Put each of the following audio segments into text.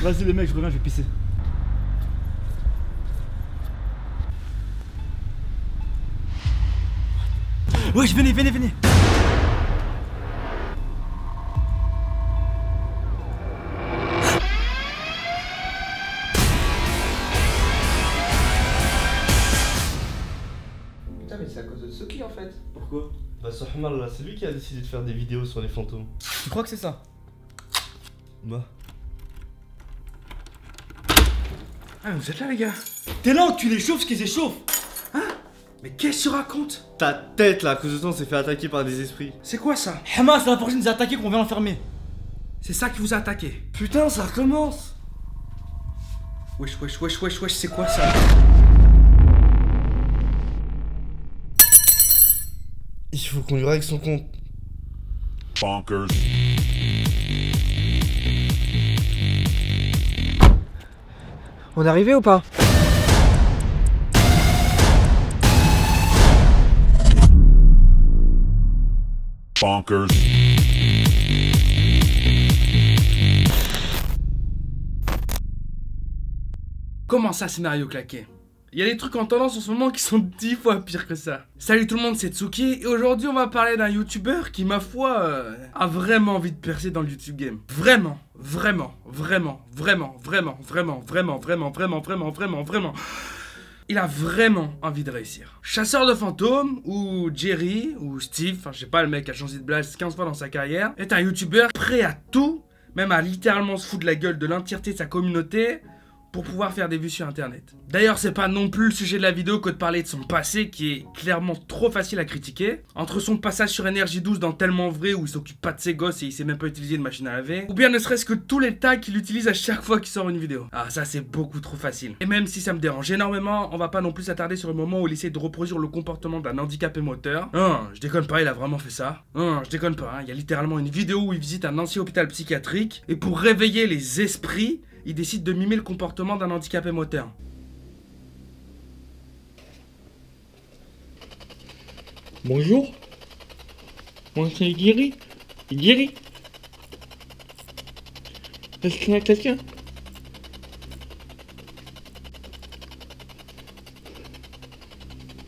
Vas-y les mecs, je reviens, je vais pisser. Wesh, venez. Putain, mais c'est à cause de Tsuki en fait. Pourquoi? Bah ce Hamar là, c'est lui qui a décidé de faire des vidéos sur les fantômes. Tu crois que c'est ça? Bah. Ah, vous êtes là, les gars? T'es là, tu les chauffes, ce qui s'échauffe. Mais qu'est-ce que tu racontes? Ta tête là, à cause de toi, on s'est fait attaquer par des esprits. C'est quoi ça? Hamas, c'est la force qui nous a attaqué qu'on vient l'enfermer. C'est ça qui vous a attaqué? Putain, ça recommence. Wesh, c'est quoi ça? Il faut qu'on lui règle son compte. Bonkers. On est arrivé ou pas? Bonkers. Comment ça, scénario claqué? Il y a des trucs en tendance en ce moment qui sont 10 fois pires que ça. Salut tout le monde, c'est Tsuki et aujourd'hui on va parler d'un youtubeur qui, ma foi, a vraiment envie de percer dans le YouTube game. Vraiment. Il a vraiment envie de réussir. Chasseur de fantômes, ou Jerry, ou Steve, enfin je sais pas, le mec a changé de blase 15 fois dans sa carrière, est un youtubeur prêt à tout, même à littéralement se foutre de la gueule de l'entièreté de sa communauté, pour pouvoir faire des vues sur internet. D'ailleurs, c'est pas non plus le sujet de la vidéo que de parler de son passé qui est clairement trop facile à critiquer. Entre son passage sur Énergie 12 dans Tellement Vrai où il s'occupe pas de ses gosses et il sait même pas utiliser une machine à laver, ou bien ne serait-ce que tous les tags qu'il utilise à chaque fois qu'il sort une vidéo. Ah, ça c'est beaucoup trop facile. Et même si ça me dérange énormément, on va pas non plus s'attarder sur le moment où il essaie de reproduire le comportement d'un handicapé moteur. Non, je déconne pas, il a vraiment fait ça. Non, je déconne pas, hein. Il y a littéralement une vidéo où il visite un ancien hôpital psychiatrique et pour réveiller les esprits, il décide de mimer le comportement d'un handicapé moteur. Bonjour, moi c'est Guiri. Guiri. Est-ce qu'il y a quelqu'un?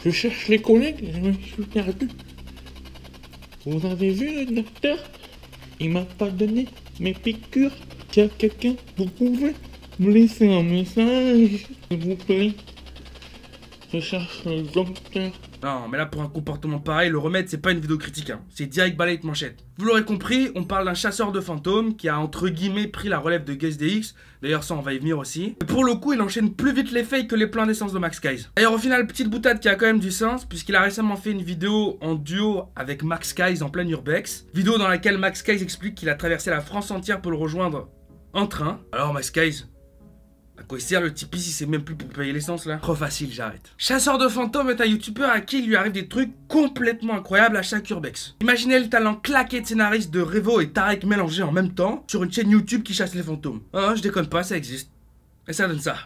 Je cherche les collègues, je me suis perdu. Vous avez vu le docteur? Il m'a pas donné mes piqûres. S'il y a quelqu'un, vous pouvez me laisser un message, s'il vous plaît. Je cherche le docteur. Non, mais là pour un comportement pareil, le remède c'est pas une vidéo critique, hein. C'est direct balayette manchette. Vous l'aurez compris, on parle d'un chasseur de fantômes qui a entre guillemets pris la relève de GuessDX. D'ailleurs ça on va y venir aussi. Et pour le coup il enchaîne plus vite les fakes que les pleins d'essence de Max Skies. D'ailleurs au final petite boutade qui a quand même du sens puisqu'il a récemment fait une vidéo en duo avec Max Skies en plein urbex. Vidéo dans laquelle Max Skies explique qu'il a traversé la France entière pour le rejoindre en train. Alors Max Skies, à quoi il sert le Tipeee si c'est même plus pour payer l'essence là? Trop facile, j'arrête. Chasseur de fantômes est un youtubeur à qui il lui arrive des trucs complètement incroyables à chaque urbex. Imaginez le talent claqué de scénariste de Revo et Tarek mélangés en même temps sur une chaîne YouTube qui chasse les fantômes. Ah, je déconne pas, ça existe. Et ça donne ça.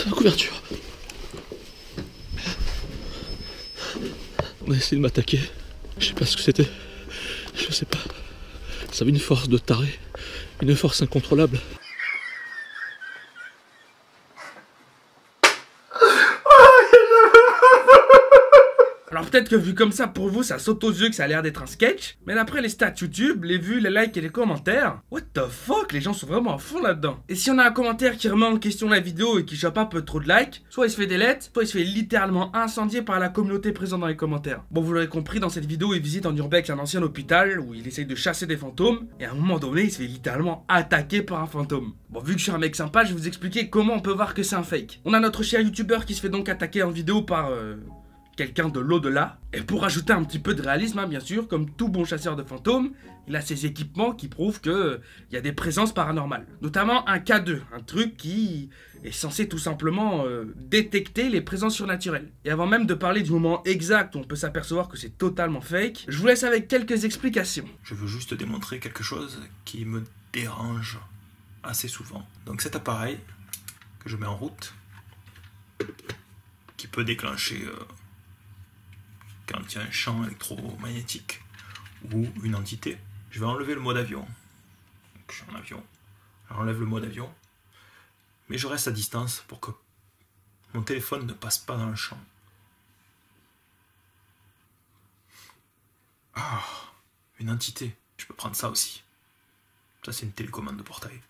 La couverture. On a essayé de m'attaquer. Je sais pas ce que c'était. Je sais pas. Ça avait une force de taré. Une force incontrôlable. Alors peut-être que vu comme ça pour vous ça saute aux yeux que ça a l'air d'être un sketch, mais d'après les stats YouTube, les vues, les likes et les commentaires, what the fuck, les gens sont vraiment à fond là-dedans. Et si on a un commentaire qui remet en question la vidéo et qui chope un peu trop de likes, soit il se fait delete, soit il se fait littéralement incendier par la communauté présente dans les commentaires. Bon vous l'aurez compris, dans cette vidéo il visite en urbex un ancien hôpital où il essaye de chasser des fantômes, et à un moment donné il se fait littéralement attaquer par un fantôme. Bon vu que je suis un mec sympa, je vais vous expliquer comment on peut voir que c'est un fake. On a notre cher youtubeur qui se fait donc attaquer en vidéo par... quelqu'un de l'au-delà. Et pour ajouter un petit peu de réalisme, hein, bien sûr, comme tout bon chasseur de fantômes, il a ses équipements qui prouvent qu'il y a des présences paranormales. Notamment un K2, un truc qui est censé tout simplement détecter les présences surnaturelles. Et avant même de parler du moment exact où on peut s'apercevoir que c'est totalement fake, je vous laisse avec quelques explications. Je veux juste démontrer quelque chose qui me dérange assez souvent. Donc cet appareil que je mets en route, qui peut déclencher quand il y a un champ électromagnétique ou une entité. Je vais enlever le mode avion. Donc, je suis en avion. J'enlève le mode avion. Mais je reste à distance pour que mon téléphone ne passe pas dans le champ. Ah, une entité. Je peux prendre ça aussi. Ça, c'est une télécommande de portail.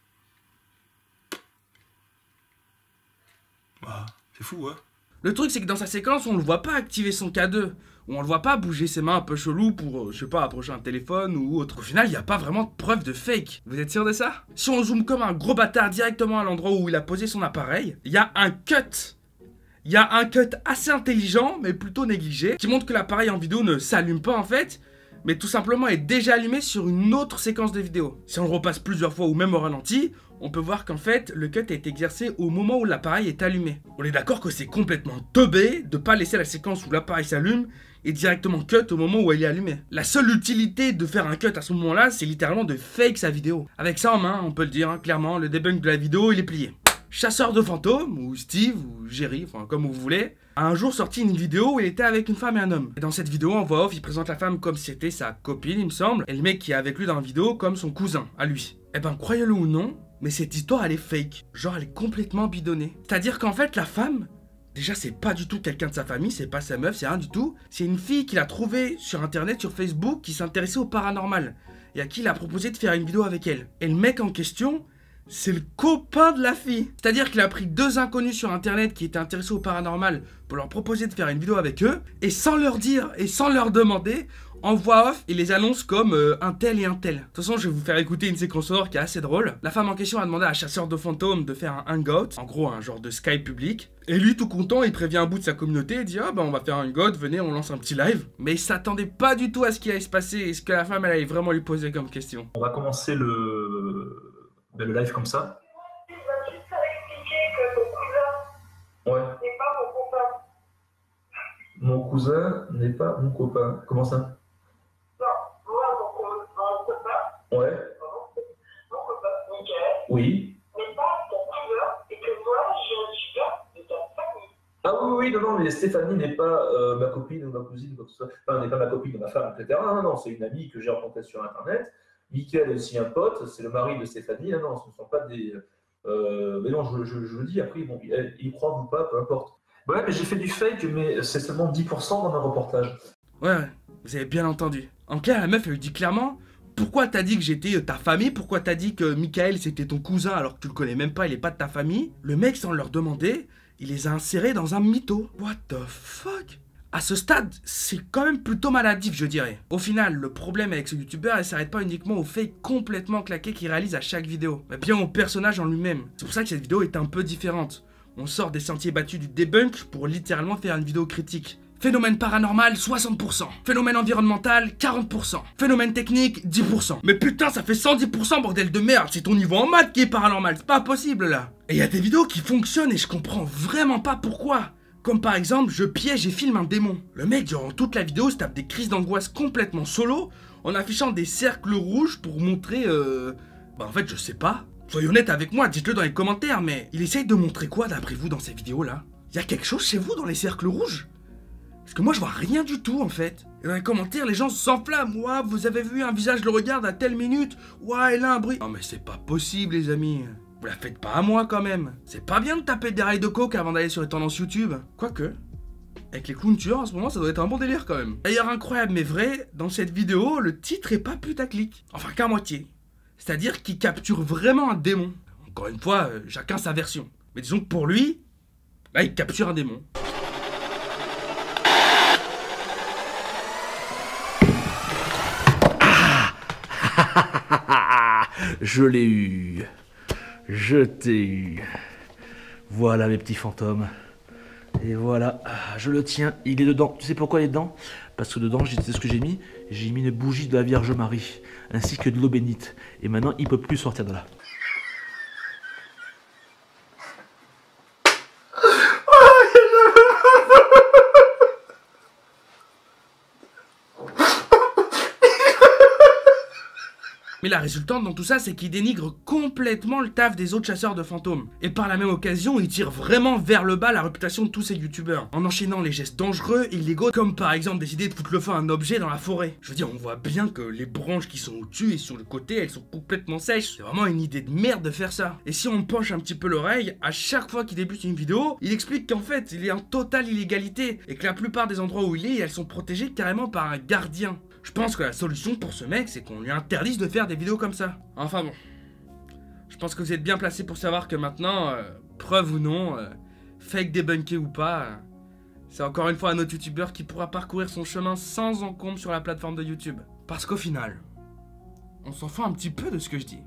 Bah, c'est fou, hein? Le truc, c'est que dans sa séquence, on le voit pas activer son K2. Ou on le voit pas bouger ses mains un peu chelou pour, je sais pas, approcher un téléphone ou autre. Au final, il n'y a pas vraiment de preuve de fake. Vous êtes sûr de ça? Si on zoome comme un gros bâtard directement à l'endroit où il a posé son appareil, il y a un cut. Il y a un cut assez intelligent, mais plutôt négligé, qui montre que l'appareil en vidéo ne s'allume pas en fait, mais tout simplement est déjà allumé sur une autre séquence de vidéo. Si on le repasse plusieurs fois ou même au ralenti, on peut voir qu'en fait, le cut est exercé au moment où l'appareil est allumé. On est d'accord que c'est complètement teubé de pas laisser la séquence où l'appareil s'allume et directement cut au moment où elle est allumée. La seule utilité de faire un cut à ce moment-là, c'est littéralement de fake sa vidéo. Avec ça en main, on peut le dire, hein, clairement, le debunk de la vidéo, il est plié. Chasseur de fantômes, ou Steve, ou Jerry, enfin comme vous voulez, a un jour sorti une vidéo où il était avec une femme et un homme. Et dans cette vidéo, en voix off, il présente la femme comme si c'était sa copine, il me semble, et le mec qui est avec lui dans la vidéo comme son cousin, à lui. Eh ben, croyez-le ou non, mais cette histoire, elle est fake. Genre, elle est complètement bidonnée. C'est-à-dire qu'en fait, la femme, déjà, c'est pas du tout quelqu'un de sa famille, c'est pas sa meuf, c'est rien du tout. C'est une fille qu'il a trouvée sur internet, sur Facebook, qui s'intéressait au paranormal. Et à qui il a proposé de faire une vidéo avec elle. Et le mec en question, c'est le copain de la fille. C'est-à-dire qu'il a pris deux inconnus sur internet qui étaient intéressés au paranormal pour leur proposer de faire une vidéo avec eux. Et sans leur dire et sans leur demander, en voix off, il les annonce comme un tel et un tel. De toute façon, je vais vous faire écouter une séquence sonore qui est assez drôle. La femme en question a demandé à un chasseur de fantômes de faire un hangout, en gros un genre de Skype public. Et lui, tout content, il prévient un bout de sa communauté et dit « Ah bah on va faire un hangout, venez, on lance un petit live. » Mais il s'attendait pas du tout à ce qui allait se passer et ce que la femme elle allait vraiment lui poser comme question. On va commencer le live comme ça. Tu vas juste expliquer que ton cousin Ouais. n'est pas mon copain. Mon cousin n'est pas mon copain. Comment ça? Non, moi, mon copain, Ouais. mon copain, Michael, Oui. n'est pas ton cousin et que moi, je ne suis pas de ta famille. Ah oui, non, mais Stéphanie n'est pas ma copine ou ma cousine, quoi que ce soit. Enfin, n'est pas ma copine ou ma femme, etc. Non, c'est une amie que j'ai rencontrée sur Internet. Michael est aussi un pote, c'est le mari de Stéphanie. Non, ce ne sont pas des... mais non, je le dis, après, bon, ils croient ou pas, peu importe. Ouais, mais j'ai fait du fake, mais c'est seulement 10% dans un reportage. Ouais, vous avez bien entendu. En clair, la meuf, elle lui dit clairement « Pourquoi t'as dit que j'étais ta famille? Pourquoi t'as dit que Michael, c'était ton cousin alors que tu le connais même pas, il est pas de ta famille ?» Le mec, sans leur demander, il les a insérés dans un mytho. What the fuck? À ce stade, c'est quand même plutôt maladif, je dirais. Au final, le problème avec ce youtubeur, il s'arrête pas uniquement au fake complètement claqué qu'il réalise à chaque vidéo, mais bien au personnage en lui-même. C'est pour ça que cette vidéo est un peu différente. On sort des sentiers battus du debunk pour littéralement faire une vidéo critique. Phénomène paranormal, 60%. Phénomène environnemental, 40%. Phénomène technique, 10%. Mais putain, ça fait 110%, bordel de merde. C'est ton niveau en maths qui est paranormal, c'est pas possible là. Et il y a des vidéos qui fonctionnent et je comprends vraiment pas pourquoi. Comme par exemple, je piège et filme un démon. Le mec, durant toute la vidéo, se tape des crises d'angoisse complètement solo, en affichant des cercles rouges pour montrer Bah en fait, je sais pas. Soyez honnête avec moi, dites-le dans les commentaires, mais il essaye de montrer quoi d'après vous dans ces vidéos-là? Y a quelque chose chez vous dans les cercles rouges? Parce que moi, je vois rien du tout, en fait. Et dans les commentaires, les gens s'enflamment. Ouah, vous avez vu un visage le regarde à telle minute? Ouah, elle a un bruit. Non mais c'est pas possible, les amis. Vous la faites pas à moi quand même. C'est pas bien de taper des rails de coke avant d'aller sur les tendances YouTube. Quoique, avec les clowns tueurs en ce moment, ça doit être un bon délire quand même. D'ailleurs, incroyable mais vrai, dans cette vidéo, le titre est pas putaclic. Enfin, qu'à moitié. C'est-à-dire qu'il capture vraiment un démon. Encore une fois, chacun sa version. Mais disons que pour lui, là, il capture un démon. Je l'ai eu. Je t'ai eu. Voilà mes petits fantômes. Et voilà, je le tiens, il est dedans. Tu sais pourquoi il est dedans? Parce que dedans, c'est ce que j'ai mis. J'ai mis une bougie de la Vierge Marie, ainsi que de l'eau bénite. Et maintenant, il peut plus sortir de là. Mais la résultante dans tout ça, c'est qu'il dénigre complètement le taf des autres chasseurs de fantômes. Et par la même occasion, il tire vraiment vers le bas la réputation de tous ces youtubeurs, en enchaînant les gestes dangereux et illégaux, comme par exemple décider de foutre le feu à un objet dans la forêt. Je veux dire, on voit bien que les branches qui sont au-dessus et sur le côté, elles sont complètement sèches. C'est vraiment une idée de merde de faire ça. Et si on penche un petit peu l'oreille, à chaque fois qu'il débute une vidéo, il explique qu'en fait, il est en totale illégalité, et que la plupart des endroits où il est, elles sont protégées carrément par un gardien. Je pense que la solution pour ce mec, c'est qu'on lui interdise de faire des vidéos comme ça. Enfin bon. Je pense que vous êtes bien placé pour savoir que maintenant, preuve ou non, fake débunké ou pas, c'est encore une fois un autre youtubeur qui pourra parcourir son chemin sans encombre sur la plateforme de YouTube. Parce qu'au final, on s'en fout un petit peu de ce que je dis.